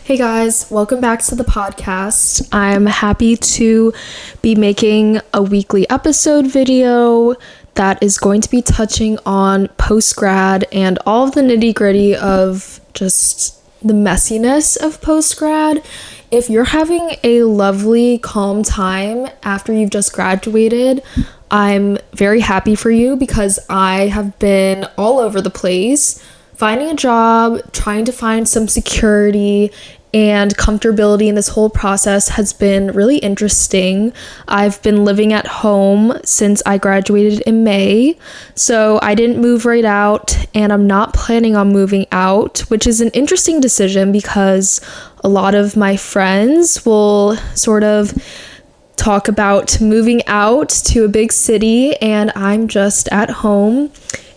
Hey guys, welcome back to the podcast. I'm happy to be making a weekly episode video that is going to be touching on post-grad and all of the nitty-gritty of just the messiness of post-grad. If you're having a lovely, calm time after you've just graduated, I'm very happy for you because I have been all over the place, finding a job, trying to find some security and comfortability in this whole process has been really interesting. I've been living at home since I graduated in May, so I didn't move right out, and I'm not planning on moving out, which is an interesting decision because a lot of my friends will sort of talk about moving out to a big city, and I'm just at home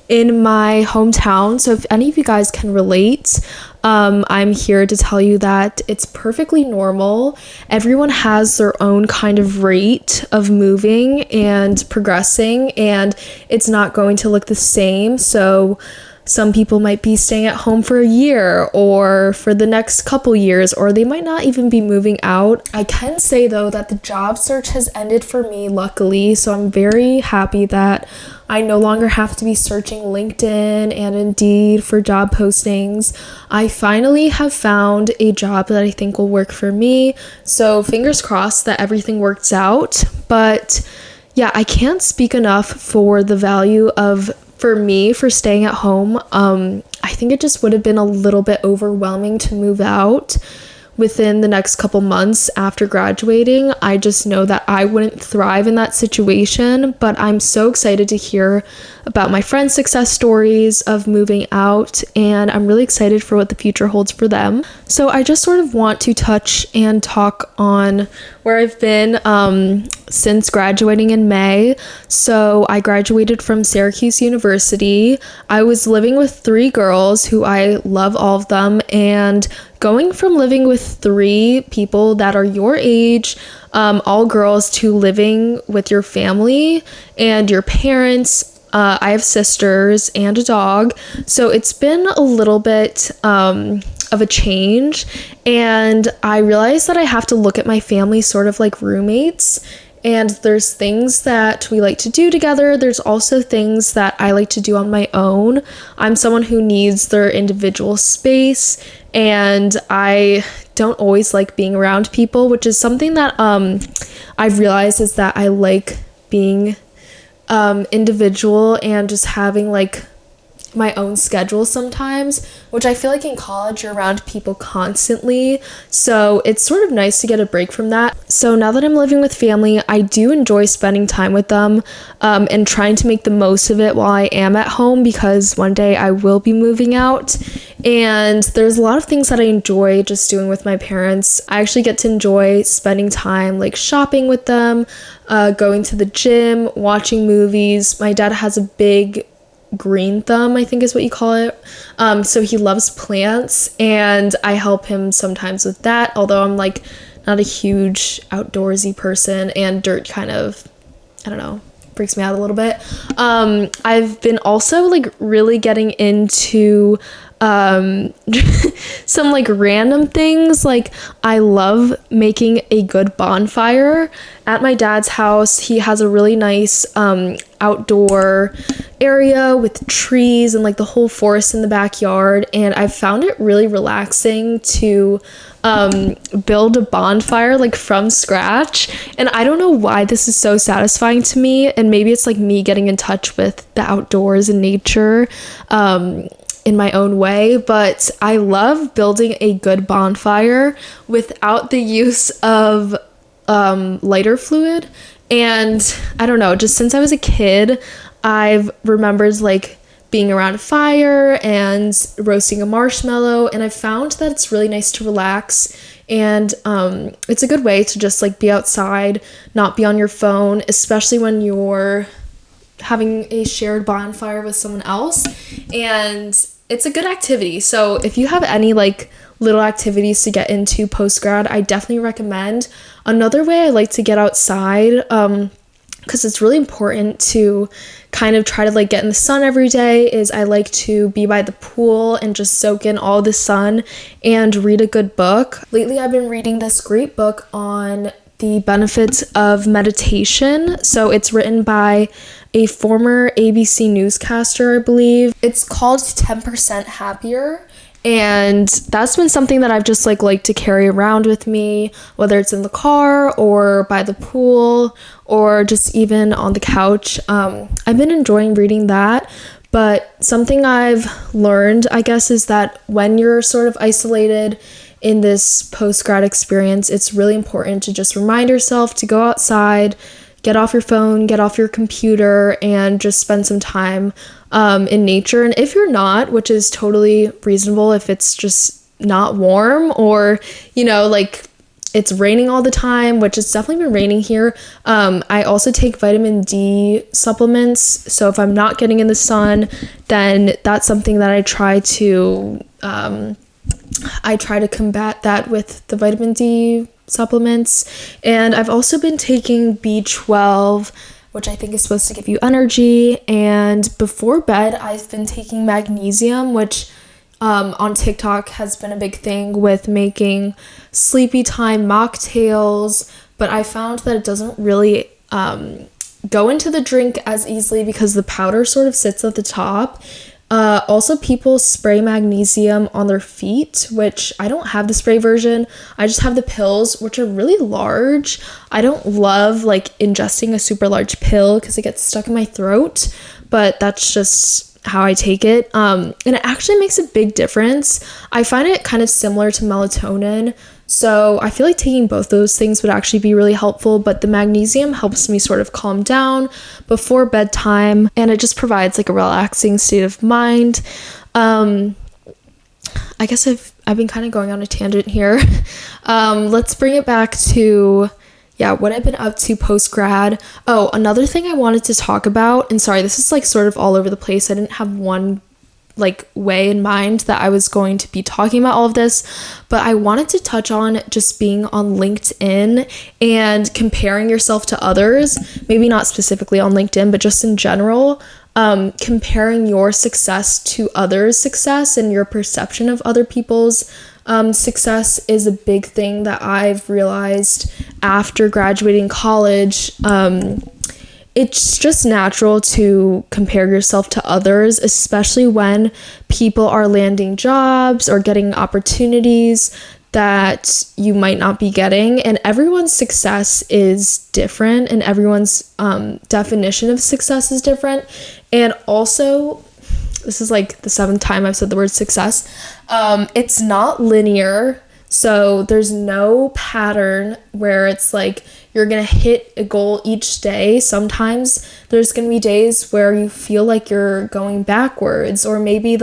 in my hometown. So if any of you guys can relate, I'm here to tell you that it's perfectly normal. Everyone has their own kind of rate of moving and progressing, and it's not going to look the same. So some people might be staying at home for a year or for the next couple years, or they might not even be moving out. I can say though that the job search has ended for me, luckily, so I'm very happy that I no longer have to be searching LinkedIn and Indeed for job postings. I finally have found a job that I think will work for me, so fingers crossed that everything works out. But yeah, I can't speak enough for the value of for me, for staying at home. I think it just would have been a little bit overwhelming to move out within the next couple months after graduating. I just know that I wouldn't thrive in that situation, but I'm so excited to hear about my friends' success stories of moving out, and I'm really excited for what the future holds for them. So I just sort of want to touch and talk on where I've been since graduating in May. So I graduated from Syracuse University. I was living with 3 girls who I love all of them, and going from living with 3 people that are your age, all girls, to living with your family and your parents. I have sisters and a dog, so it's been a little bit of a change, and I realized that I have to look at my family sort of like roommates. And there's things that we like to do together. There's also things that I like to do on my own. I'm someone who needs their individual space, and I don't always like being around people, which is something that I've realized is that I like being individual and just having like my own schedule sometimes, which I feel like in college you're around people constantly, so it's sort of nice to get a break from that. So now that I'm living with family, I do enjoy spending time with them and trying to make the most of it while I am at home, because one day I will be moving out, and there's a lot of things that I enjoy just doing with my parents. I actually get to enjoy spending time like shopping with them, going to the gym, watching movies. My dad has a big green thumb, I think is what you call it. So he loves plants, and I help him sometimes with that, although I'm like not a huge outdoorsy person, and dirt kind of, I don't know, freaks me out a little bit. I've been also like really getting into some like random things. Like I love making a good bonfire. At my dad's house, he has a really nice outdoor area with trees and like the whole forest in the backyard, and I've found it really relaxing to build a bonfire like from scratch. And I don't know why this is so satisfying to me, and maybe it's like me getting in touch with the outdoors and nature in my own way, but I love building a good bonfire without the use of lighter fluid. And I don't know, just since I was a kid, I've remembered like being around a fire and roasting a marshmallow, and I found that it's really nice to relax, and it's a good way to just like be outside, not be on your phone, especially when you're having a shared bonfire with someone else, and it's a good activity. So if you have any like little activities to get into post-grad, I definitely recommend. Another way I like to get outside because it's really important to kind of try to like get in the sun every day, is I like to be by the pool and just soak in all the sun and read a good book. Lately, I've been reading this great book on the benefits of meditation. So it's written by a former ABC newscaster, I believe. It's called 10% Happier. And that's been something that I've just liked to carry around with me, whether it's in the car or by the pool or just even on the couch. I've been enjoying reading that. But something I've learned, I guess, is that when you're sort of isolated in this post-grad experience, it's really important to just remind yourself to go outside, get off your phone, get off your computer, and just spend some time in nature. And if you're not, which is totally reasonable, if it's just not warm or, it's raining all the time, which it's definitely been raining here. I also take vitamin D supplements. So if I'm not getting in the sun, then that's something that I try to combat that with the vitamin D supplements. And I've also been taking B12, which I think is supposed to give you energy. And before bed, I've been taking magnesium, which on TikTok has been a big thing with making sleepy time mocktails. But I found that it doesn't really go into the drink as easily because the powder sort of sits at the top. Also, people spray magnesium on their feet, which I don't have the spray version. I just have the pills, which are really large. I don't love ingesting a super large pill because it gets stuck in my throat, but that's just how I take it. And it actually makes a big difference. I find it kind of similar to melatonin. So I feel like taking both those things would actually be really helpful, but the magnesium helps me sort of calm down before bedtime, and it just provides a relaxing state of mind. I guess I've been kind of going on a tangent here. Let's bring it back to what I've been up to post-grad. Oh, another thing I wanted to talk about, and sorry, this is sort of all over the place. I didn't have one way in mind that I was going to be talking about all of this, but I wanted to touch on just being on LinkedIn and comparing yourself to others, maybe not specifically on LinkedIn, but just in general. Comparing your success to others' success and your perception of other people's success is a big thing that I've realized after graduating college. It's just natural to compare yourself to others, especially when people are landing jobs or getting opportunities that you might not be getting. And everyone's success is different, and everyone's definition of success is different. And also, this is the 7th time I've said the word success. It's not linear. So there's no pattern where it's you're going to hit a goal each day. Sometimes there's going to be days where you feel like you're going backwards, or maybe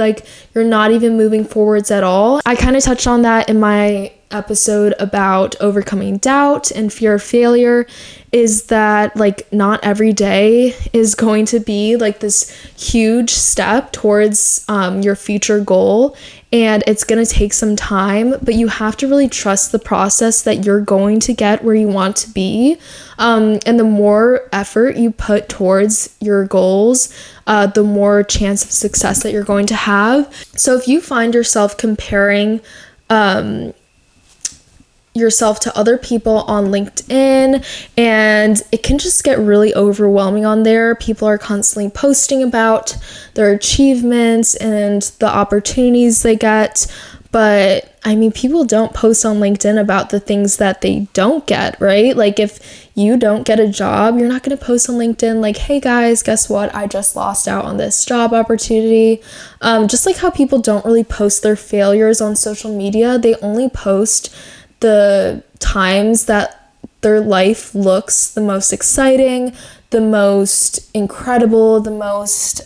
you're not even moving forwards at all. I kind of touched on that in my episode about overcoming doubt and fear of failure, is that not every day is going to be this huge step towards your future goal, and it's going to take some time, but you have to really trust the process that you're going to get where you want to be. And the more effort you put towards your goals, the more chance of success that you're going to have. So if you find yourself comparing yourself to other people on LinkedIn, and it can just get really overwhelming on there. People are constantly posting about their achievements and the opportunities they get, but people don't post on LinkedIn about the things that they don't get, right? If you don't get a job, you're not going to post on LinkedIn hey guys, guess what? I just lost out on this job opportunity. Just how people don't really post their failures on social media, they only post the times that their life looks the most exciting, the most incredible, the most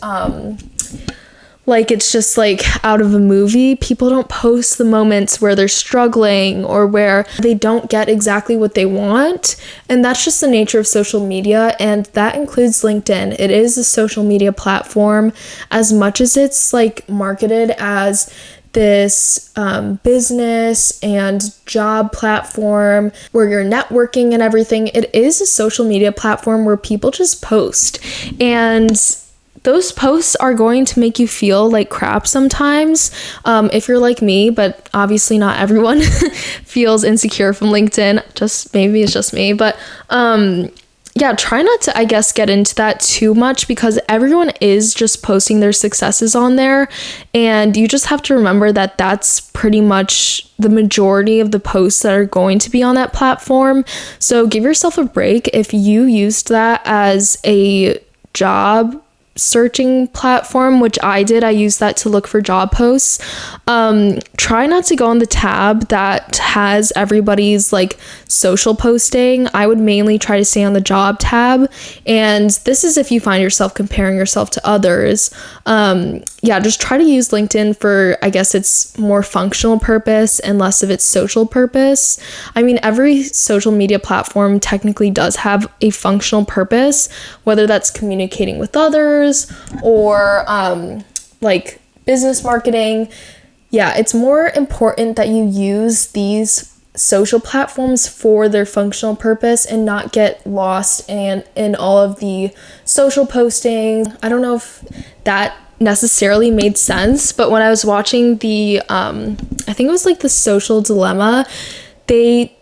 it's just out of a movie. People don't post the moments where they're struggling or where they don't get exactly what they want. And that's just the nature of social media, and that includes LinkedIn. It is a social media platform. As much as it's marketed as this business and job platform where you're networking and everything. It is a social media platform where people just post, and those posts are going to make you feel like crap sometimes, if you're like me, but obviously not everyone feels insecure from LinkedIn. Maybe it's just me, but yeah, try not to, I guess, get into that too much, because everyone is just posting their successes on there, and you just have to remember that that's pretty much the majority of the posts that are going to be on that platform. So give yourself a break. If you used that as a job searching platform, which I did, I used that to look for job posts, try not to go on the tab that has everybody's like social posting. I would mainly try to stay on the job tab, and this is if you find yourself comparing yourself to others. Yeah, just try to use LinkedIn for, I guess, its more functional purpose and less of its social purpose. I mean, every social media platform technically does have a functional purpose, whether that's communicating with others or like business marketing. Yeah, it's more important that you use these social platforms for their functional purpose and not get lost in all of the social posting. I don't know if that necessarily made sense, but when I was watching the I think it was like the Social Dilemma, they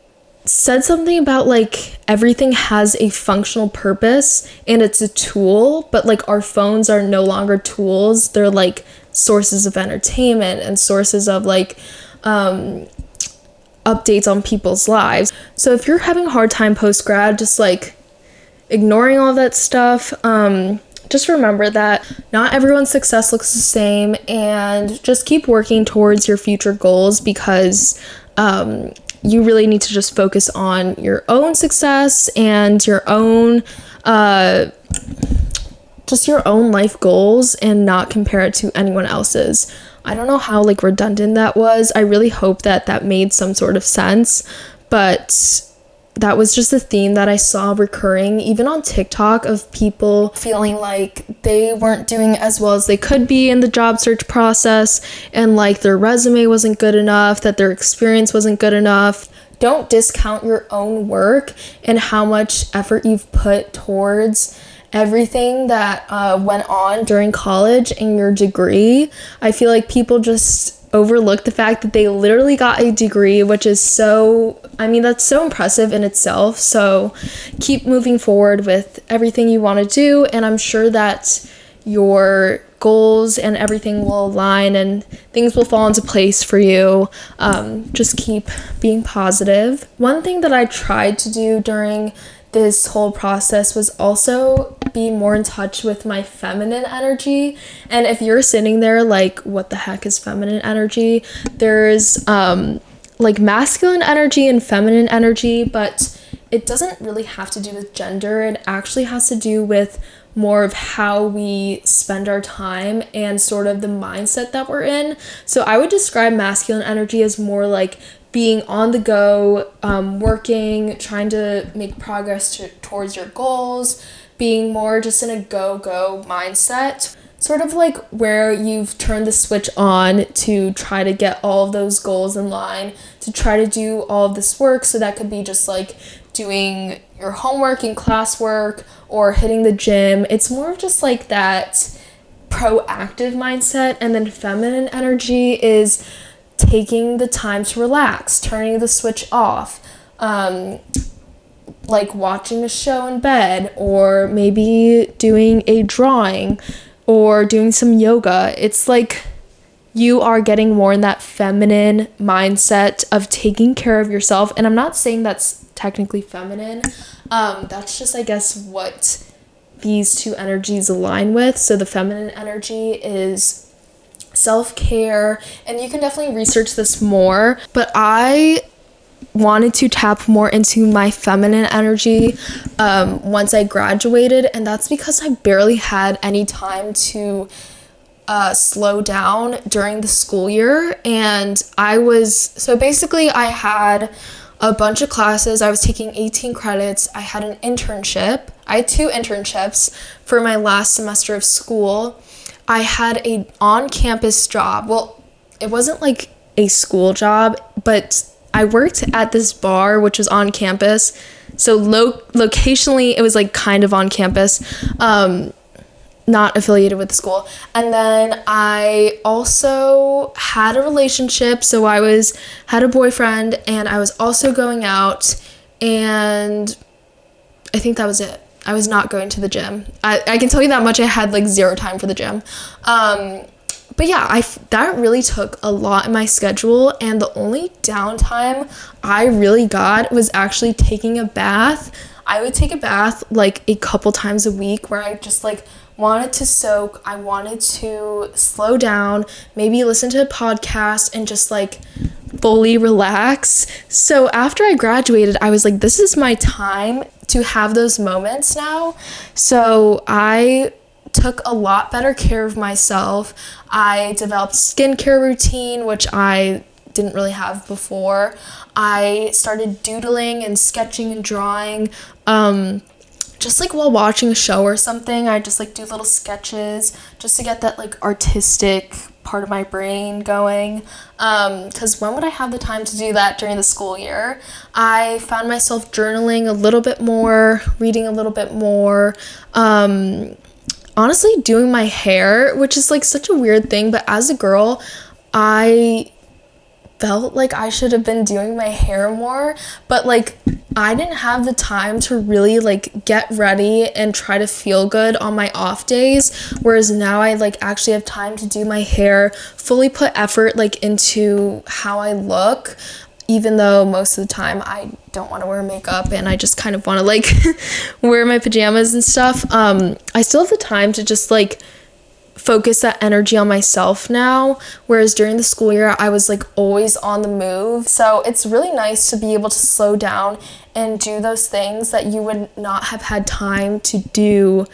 said something about like everything has a functional purpose and it's a tool, but like our phones are no longer tools. They're like sources of entertainment and sources of like updates on people's lives. So if you're having a hard time post-grad, just like ignoring all that stuff, just remember that not everyone's success looks the same, and just keep working towards your future goals, because you really need to just focus on your own success and your own just your own life goals, and not compare it to anyone else's. I don't know how like redundant that was. I really hope that that made some sort of sense, but that was just a theme that I saw recurring even on TikTok, of people feeling like they weren't doing as well as they could be in the job search process, and like their resume wasn't good enough, that their experience wasn't good enough. Don't discount your own work and how much effort you've put towards everything that went on during college and your degree. I feel like people just overlook the fact that they literally got a degree, which is that's so impressive in itself. So keep moving forward with everything you want to do, and I'm sure that your goals and everything will align and things will fall into place for you. Just keep being positive. One thing that I tried to do during this whole process was also be more in touch with my feminine energy. And if you're sitting there like, what the heck is feminine energy? There's like masculine energy and feminine energy, but it doesn't really have to do with gender. It actually has to do with more of how we spend our time and sort of the mindset that we're in. So I would describe masculine energy as more like being on the go, working, trying to make progress towards your goals, being more just in a go mindset, sort of like where you've turned the switch on to try to get all of those goals in line, to try to do all of this work. So that could be just like doing your homework and classwork or hitting the gym. It's more of just like that proactive mindset. And then feminine energy is taking the time to relax, turning the switch off, like watching a show in bed, or maybe doing a drawing or doing some yoga. It's like you are getting more in that feminine mindset of taking care of yourself. And I'm not saying that's technically feminine. That's just, I guess, what these two energies align with. So the feminine energy is self-care, and you can definitely research this more, but I wanted to tap more into my feminine energy once I graduated, and that's because I barely had any time to slow down during the school year. And I had a bunch of classes. I was taking 18 credits. I had an internship. I had 2 internships for my last semester of school. I had a on-campus job. Well, it wasn't like a school job, but I worked at this bar which was on campus. So locationally it was like kind of on campus, not affiliated with the school. And then I also had a relationship, so had a boyfriend, and I was also going out, and I think that was it. I was not going to the gym. I can tell you that much. I had like zero time for the gym. But yeah, that really took a lot in my schedule, and the only downtime I really got was actually taking a bath. I would take a bath like a couple times a week where I just like wanted to soak. I wanted to slow down, maybe listen to a podcast and just like fully relax. So after I graduated, I was like, this is my time to have those moments now. So I took a lot better care of myself. I developed skincare routine, which I didn't really have before. I started doodling and sketching and drawing. Just like while watching a show or something, I just like do little sketches just to get that like artistic part of my brain going. Because when would I have the time to do that during the school year? I found myself journaling a little bit more, reading a little bit more, honestly doing my hair, which is like such a weird thing, but as a girl, I felt like I should have been doing my hair more, but like I didn't have the time to really like get ready and try to feel good on my off days, whereas now I like actually have time to do my hair, fully put effort like into how I look, even though most of the time I don't want to wear makeup and I just kind of want to like wear my pajamas and stuff. I still have the time to just like focus that energy on myself now, whereas during the school year I was like always on the move. So it's really nice to be able to slow down and do those things that you would not have had time to do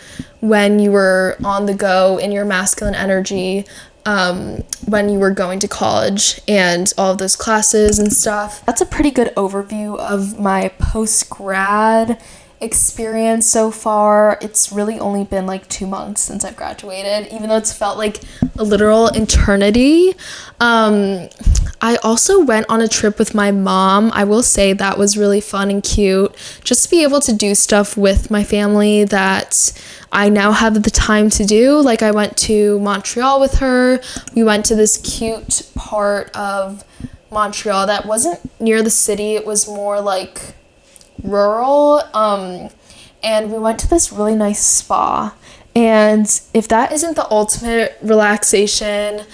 when you were on the go in your masculine energy, when you were going to college and all of those classes and stuff. That's a pretty good overview of my post-grad experience so far. It's really only been like 2 months since I've graduated, even though it's felt like a literal eternity. I also went on a trip with my mom. I will say that was really fun and cute, just to be able to do stuff with my family that I now have the time to do. Like I went to Montreal with her. We went to this cute part of Montreal that wasn't near the city. It was more like rural, and we went to this really nice spa. And if that isn't the ultimate relaxation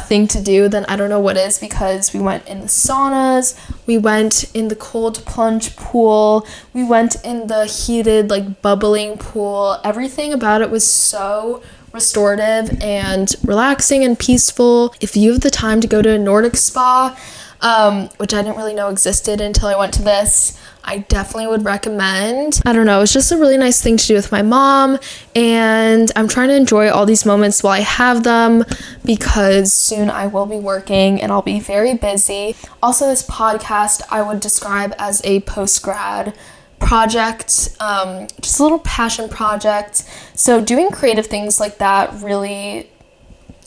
thing to do, then I don't know what is, because we went in the saunas, we went in the cold plunge pool, we went in the heated like bubbling pool. Everything about it was so restorative and relaxing and peaceful. If you have the time to go to a Nordic spa, which I didn't really know existed until I went to this, I definitely would recommend. I don't know, it's just a really nice thing to do with my mom, and I'm trying to enjoy all these moments while I have them, because soon I will be working and I'll be very busy. Also, this podcast I would describe as a post-grad project, just a little passion project. So doing creative things like that really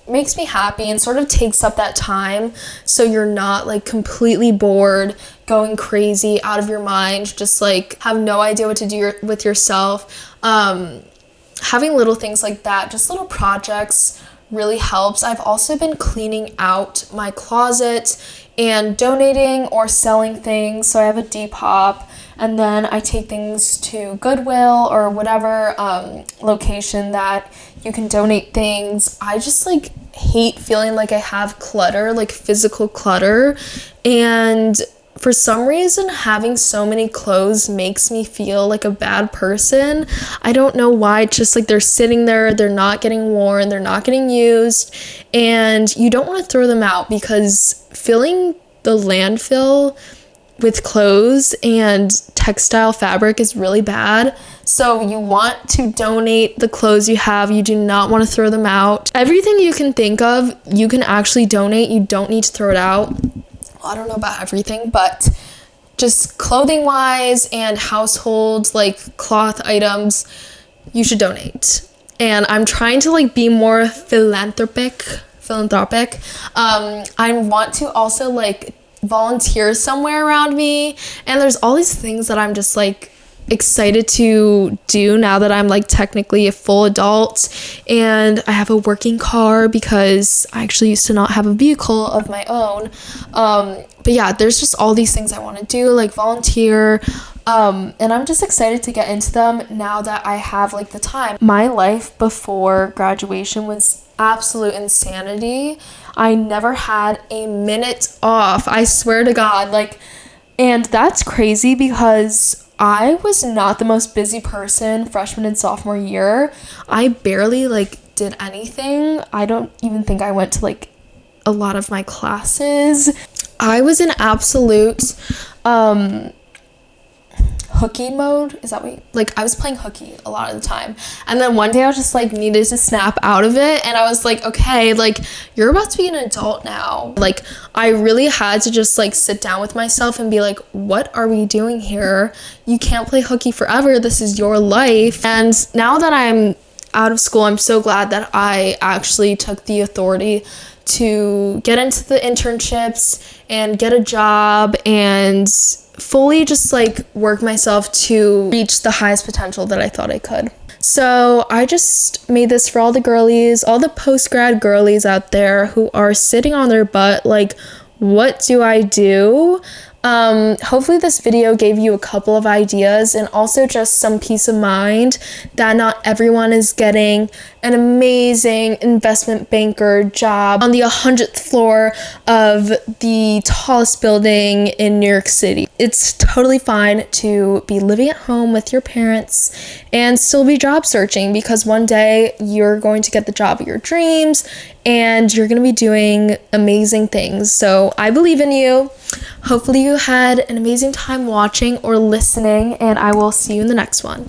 makes me happy and sort of takes up that time, so you're not like completely bored, going crazy out of your mind, just like have no idea what to do with yourself. Having little things like that, just little projects, really helps. I've also been cleaning out my closet and donating or selling things. So I have a Depop, and then I take things to Goodwill or whatever location that you can donate things. I just like hate feeling like I have clutter, like physical clutter, and for some reason having so many clothes makes me feel like a bad person. I don't know why. It's just like they're sitting there, they're not getting worn, they're not getting used, and you don't want to throw them out, because filling the landfill with clothes and textile fabric is really bad. So you want to donate the clothes you have. You do not want to throw them out. Everything you can think of, you can actually donate. You don't need to throw it out. Well, I don't know about everything, but just clothing wise and household like cloth items, you should donate. And I'm trying to like be more philanthropic philanthropic. I want to also like volunteer somewhere around me, and there's all these things that I'm just like excited to do now that I'm like technically a full adult and I have a working car, because I actually used to not have a vehicle of my own. But yeah, there's just all these things I want to do, like volunteer, and I'm just excited to get into them now that I have like the time. My life before graduation was absolute insanity. I never had a minute off, I swear to God. Like, and that's crazy because I was not the most busy person freshman and sophomore year. I barely like did anything. I don't even think I went to like a lot of my classes. I was in absolute hooky mode. Is that what like I was playing hooky a lot of the time, and then one day I was just like needed to snap out of it, and I was like, okay, like you're about to be an adult now. Like I really had to just like sit down with myself and be like, what are we doing here? You can't play hooky forever. This is your life. And now that I'm out of school, I'm so glad that I actually took the authority to get into the internships and get a job and fully just like work myself to reach the highest potential that I thought I could. So I just made this for all the girlies, all the post-grad girlies out there who are sitting on their butt like, what do I do? Hopefully this video gave you a couple of ideas and also just some peace of mind that not everyone is getting an amazing investment banker job on the 100th floor of the tallest building in New York City. It's totally fine to be living at home with your parents and still be job searching, because one day you're going to get the job of your dreams and you're going to be doing amazing things. So I believe in you. Hopefully you had an amazing time watching or listening, and I will see you in the next one.